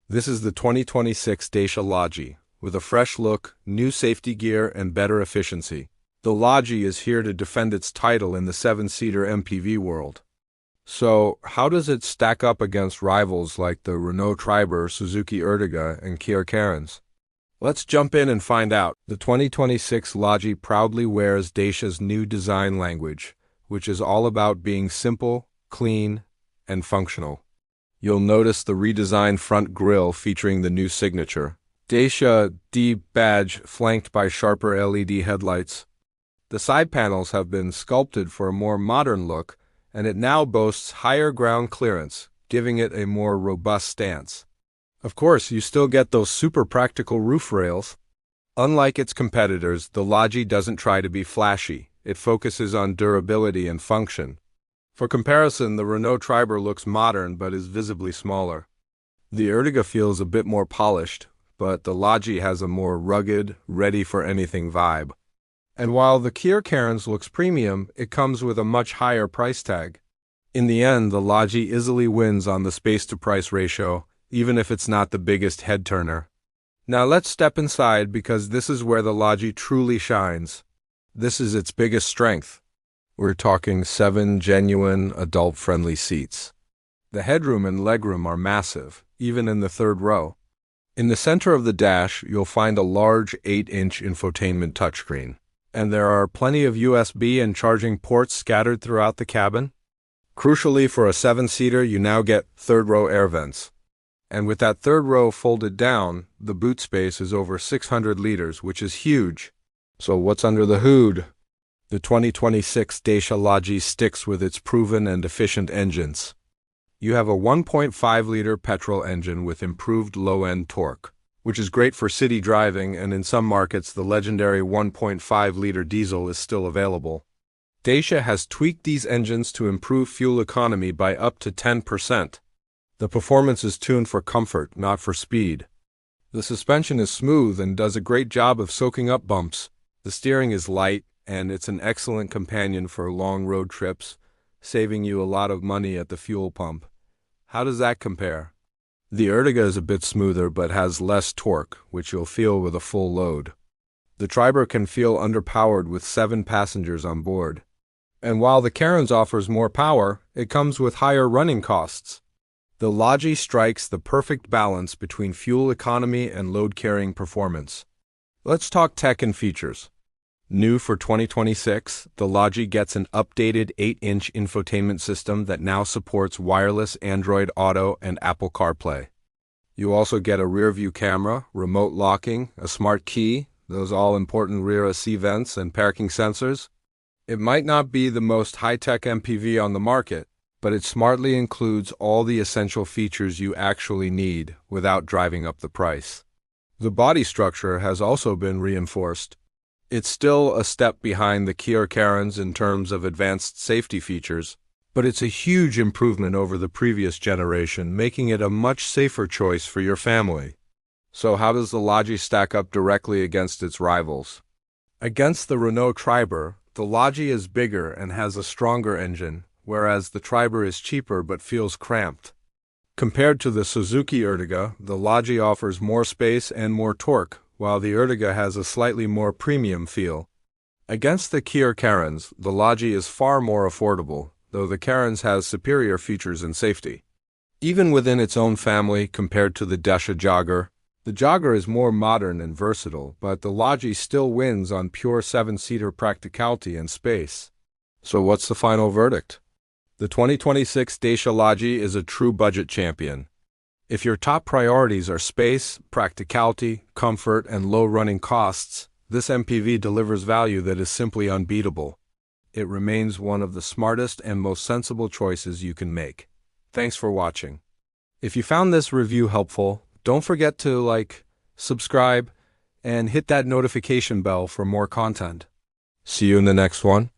This is the 2026 Dacia Lodgy, with a fresh look, new safety gear, and better efficiency. The Lodgy is here to defend its title in the 7-seater MPV world. So, how does it stack up against rivals like the Renault Triber, Suzuki Ertiga, and Kia Carens? Let's jump in and find out. The 2026 Lodgy proudly wears Dacia's new design language, which is all about being simple, clean, and functional. You'll notice the redesigned front grille featuring the new signature, Dacia D badge flanked by sharper LED headlights. The side panels have been sculpted for a more modern look, and it now boasts higher ground clearance, giving it a more robust stance. Of course, you still get those super practical roof rails. Unlike its competitors, the Lodgy doesn't try to be flashy. It focuses on durability and function. For comparison, the Renault Triber looks modern but is visibly smaller. The Ertiga feels a bit more polished, but the Lodgy has a more rugged, ready-for-anything vibe. And while the Kia Carens looks premium, it comes with a much higher price tag. In the end, the Lodgy easily wins on the space-to-price ratio, even if it's not the biggest head-turner. Now let's step inside because this is where the Lodgy truly shines. This is its biggest strength. We're talking 7 genuine, adult-friendly seats. The headroom and legroom are massive, even in the third row. In the center of the dash, you'll find a large 8-inch infotainment touchscreen. And there are plenty of USB and charging ports scattered throughout the cabin. Crucially, for a 7-seater, you now get third-row air vents. And with that third row folded down, the boot space is over 600 liters, which is huge. So what's under the hood? The 2026 Dacia Lodgy sticks with its proven and efficient engines. You have a 1.5-liter petrol engine with improved low-end torque, which is great for city driving, and in some markets the legendary 1.5-liter diesel is still available. Dacia has tweaked these engines to improve fuel economy by up to 10%. The performance is tuned for comfort, not for speed. The suspension is smooth and does a great job of soaking up bumps. The steering is light, and it's an excellent companion for long road trips, saving you a lot of money at the fuel pump. How does that compare? The Ertiga is a bit smoother but has less torque, which you'll feel with a full load. The Triber can feel underpowered with 7 passengers on board. And while the Carens offers more power, it comes with higher running costs. The Lodgy strikes the perfect balance between fuel economy and load-carrying performance. Let's talk tech and features. New for 2026, the Lodgy gets an updated 8-inch infotainment system that now supports wireless Android Auto and Apple CarPlay. You also get a rear-view camera, remote locking, a smart key, those all-important rear AC vents, and parking sensors. It might not be the most high-tech MPV on the market, but it smartly includes all the essential features you actually need without driving up the price. The body structure has also been reinforced. It's still a step behind the Kia Carens in terms of advanced safety features, but it's a huge improvement over the previous generation, making it a much safer choice for your family. So how does the Lodgy stack up directly against its rivals? Against the Renault Triber, the Lodgy is bigger and has a stronger engine, whereas the Triber is cheaper but feels cramped. Compared to the Suzuki Ertiga, the Lodgy offers more space and more torque, while the Ertiga has a slightly more premium feel. Against the Kia Carens, the Lodgy is far more affordable, though the Carens has superior features and safety. Even within its own family, compared to the Dacia Jogger, the Jogger is more modern and versatile, but the Lodgy still wins on pure 7-seater practicality and space. So what's the final verdict? The 2026 Dacia Lodgy is a true budget champion. If your top priorities are space, practicality, comfort, and low running costs, this MPV delivers value that is simply unbeatable. It remains one of the smartest and most sensible choices you can make. Thanks for watching. If you found this review helpful, don't forget to like, subscribe, and hit that notification bell for more content. See you in the next one.